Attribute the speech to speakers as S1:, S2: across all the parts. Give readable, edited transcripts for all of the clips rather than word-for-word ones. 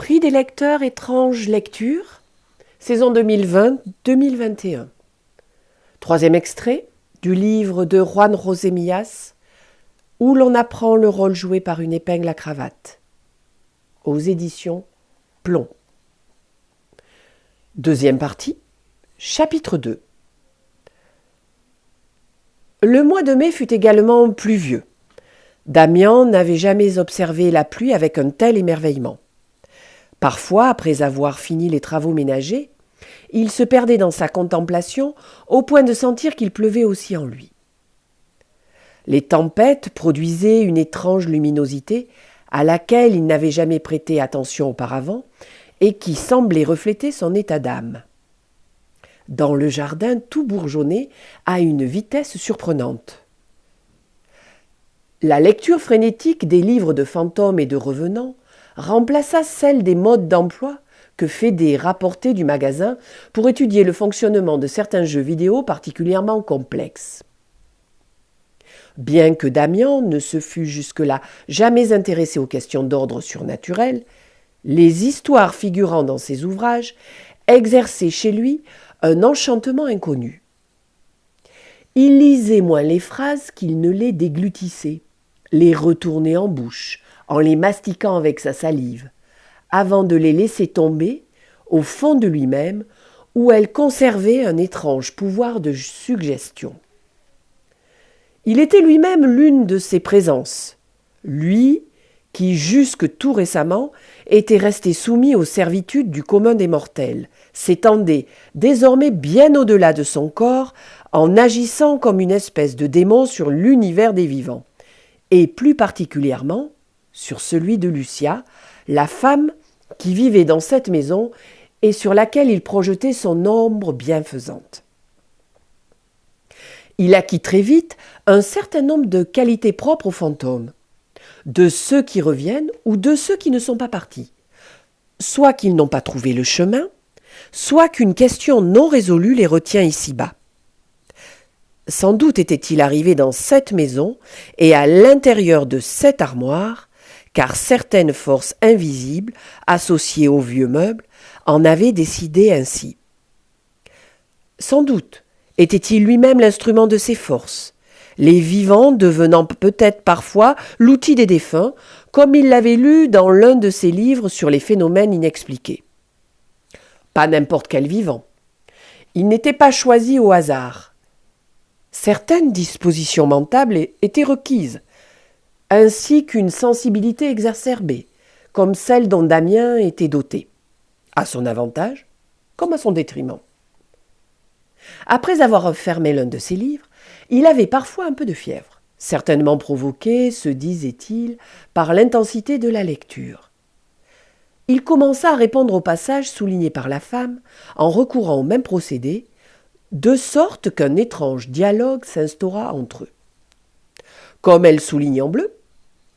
S1: Prix des lecteurs étrange lecture, saison 2020-2021. Troisième extrait du livre de Juan José Millas, où l'on apprend le rôle joué par une épingle à cravate, aux éditions Plomb. Deuxième partie, chapitre 2. Le mois de mai fut également pluvieux. Damian n'avait jamais observé la pluie avec un tel émerveillement. Parfois, après avoir fini les travaux ménagers, il se perdait dans sa contemplation au point de sentir qu'il pleuvait aussi en lui. Les tempêtes produisaient une étrange luminosité à laquelle il n'avait jamais prêté attention auparavant et qui semblait refléter son état d'âme. Dans le jardin, tout bourgeonnait à une vitesse surprenante. La lecture frénétique des livres de fantômes et de revenants remplaça celle des modes d'emploi que Fédé rapportait du magasin pour étudier le fonctionnement de certains jeux vidéo particulièrement complexes. Bien que Damian ne se fût jusque-là jamais intéressé aux questions d'ordre surnaturel, les histoires figurant dans ses ouvrages exerçaient chez lui un enchantement inconnu. Il lisait moins les phrases qu'il ne les déglutissait, les retournait en bouche, en les mastiquant avec sa salive, avant de les laisser tomber au fond de lui-même, où elles conservaient un étrange pouvoir de suggestion. Il était lui-même l'une de ces présences, lui qui, jusque tout récemment, était resté soumis aux servitudes du commun des mortels, s'étendait désormais bien au-delà de son corps en agissant comme une espèce de démon sur l'univers des vivants, et plus particulièrement sur celui de Lucia, la femme qui vivait dans cette maison et sur laquelle il projetait son ombre bienfaisante. Il acquit très vite un certain nombre de qualités propres aux fantômes, de ceux qui reviennent ou de ceux qui ne sont pas partis, soit qu'ils n'ont pas trouvé le chemin, soit qu'une question non résolue les retient ici-bas. Sans doute était-il arrivé dans cette maison et à l'intérieur de cette armoire, car certaines forces invisibles, associées aux vieux meubles, en avaient décidé ainsi. Sans doute était-il lui-même l'instrument de ces forces, les vivants devenant peut-être parfois l'outil des défunts, comme il l'avait lu dans l'un de ses livres sur les phénomènes inexpliqués. Pas n'importe quel vivant. Il n'était pas choisi au hasard. Certaines dispositions mentales étaient requises, ainsi qu'une sensibilité exacerbée, comme celle dont Damien était doté, à son avantage comme à son détriment. Après avoir refermé l'un de ses livres, il avait parfois un peu de fièvre, certainement provoquée, se disait-il, par l'intensité de la lecture. Il commença à répondre aux passages soulignés par la femme en recourant au même procédé, de sorte qu'un étrange dialogue s'instaura entre eux. Comme elle soulignait en bleu,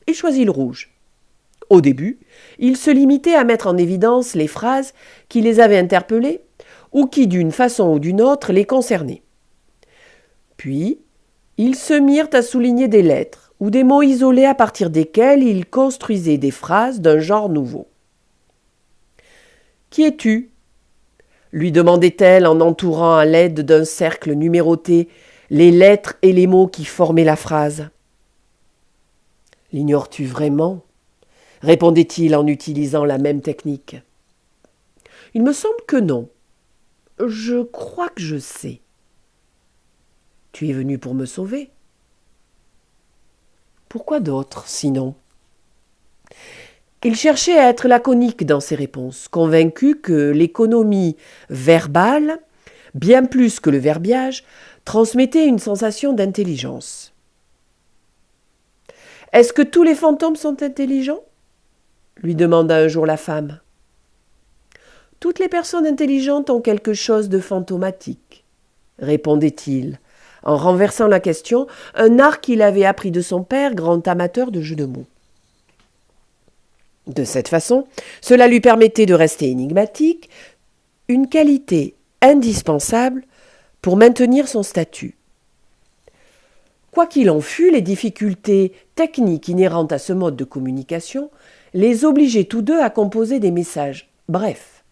S1: il choisit le rouge. Au début, il se limitait à mettre en évidence les phrases qui les avaient interpellés ou qui, d'une façon ou d'une autre, les concernaient. Puis, ils se mirent à souligner des lettres ou des mots isolés à partir desquels ils construisaient des phrases d'un genre nouveau. « Qui es-tu » lui demandait-elle en entourant à l'aide d'un cercle numéroté les lettres et les mots qui formaient la phrase. « L'ignores-tu vraiment » répondait-il en utilisant la même technique. « Il me semble que non. Je crois que je sais. »« Tu es venu pour me sauver ?»« Pourquoi d'autre, sinon ?» Il cherchait à être laconique dans ses réponses, convaincu que l'économie verbale, bien plus que le verbiage, transmettait une sensation d'intelligence. « Est-ce que tous les fantômes sont intelligents ?» lui demanda un jour la femme. « Toutes les personnes intelligentes ont quelque chose de fantomatique, » répondait-il, en renversant la question, un art qu'il avait appris de son père, grand amateur de jeux de mots. De cette façon, cela lui permettait de rester énigmatique, une qualité indispensable pour maintenir son statut. Quoi qu'il en fût, les difficultés techniques inhérentes à ce mode de communication les obligeaient tous deux à composer des messages brefs,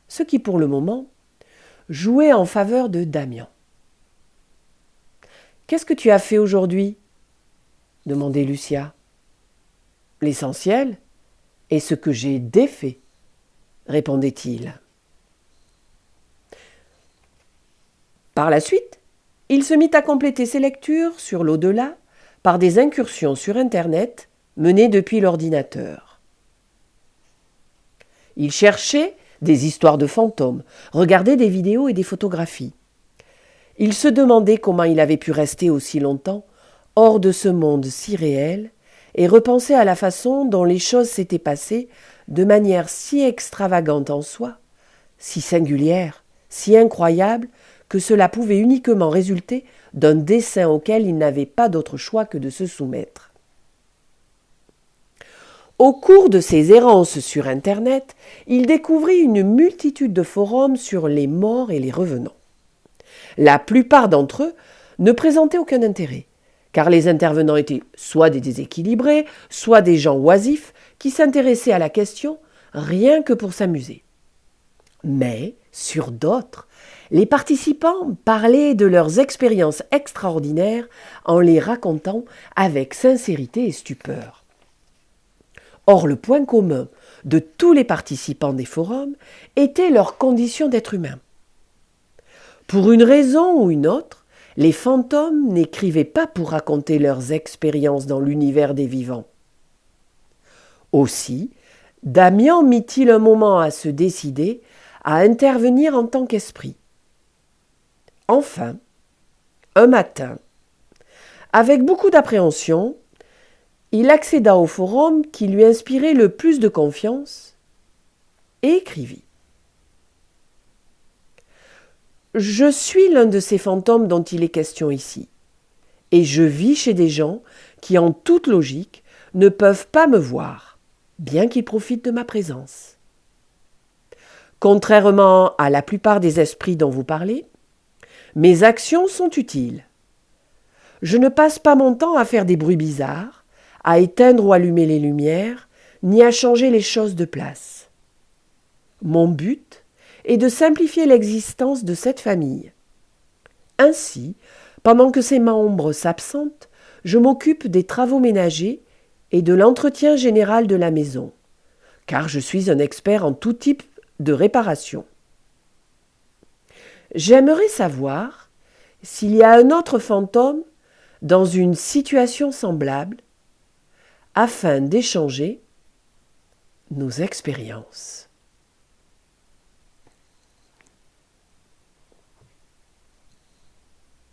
S1: ce qui pour le moment jouait en faveur de Damian. « Qu'est-ce que tu as fait aujourd'hui » demandait Lucia. « L'essentiel est ce que j'ai défait, » répondait-il. Par la suite, il se mit à compléter ses lectures sur l'au-delà par des incursions sur Internet menées depuis l'ordinateur. Il cherchait des histoires de fantômes, regardait des vidéos et des photographies. Il se demandait comment il avait pu rester aussi longtemps hors de ce monde si réel et repensait à la façon dont les choses s'étaient passées de manière si extravagante en soi, si singulière, si incroyable, que cela pouvait uniquement résulter d'un dessein auquel il n'avait pas d'autre choix que de se soumettre. Au cours de ses errances sur Internet, il découvrit une multitude de forums sur les morts et les revenants. La plupart d'entre eux ne présentaient aucun intérêt, car les intervenants étaient soit des déséquilibrés, soit des gens oisifs qui s'intéressaient à la question rien que pour s'amuser. Mais, sur d'autres, les participants parlaient de leurs expériences extraordinaires en les racontant avec sincérité et stupeur. Or, le point commun de tous les participants des forums était leur condition d'être humain. Pour une raison ou une autre, les fantômes n'écrivaient pas pour raconter leurs expériences dans l'univers des vivants. Aussi, Damian mit-il un moment à se décider à intervenir en tant qu'esprit. Enfin, un matin, avec beaucoup d'appréhension, il accéda au forum qui lui inspirait le plus de confiance et écrivit. « Je suis l'un de ces fantômes dont il est question ici, et je vis chez des gens qui, en toute logique, ne peuvent pas me voir, bien qu'ils profitent de ma présence. Contrairement à la plupart des esprits dont vous parlez, mes actions sont utiles. Je ne passe pas mon temps à faire des bruits bizarres, à éteindre ou allumer les lumières, ni à changer les choses de place. Mon but est de simplifier l'existence de cette famille. Ainsi, pendant que ses membres s'absentent, je m'occupe des travaux ménagers et de l'entretien général de la maison, car je suis un expert en tout type de réparation. J'aimerais savoir s'il y a un autre fantôme dans une situation semblable afin d'échanger nos expériences. »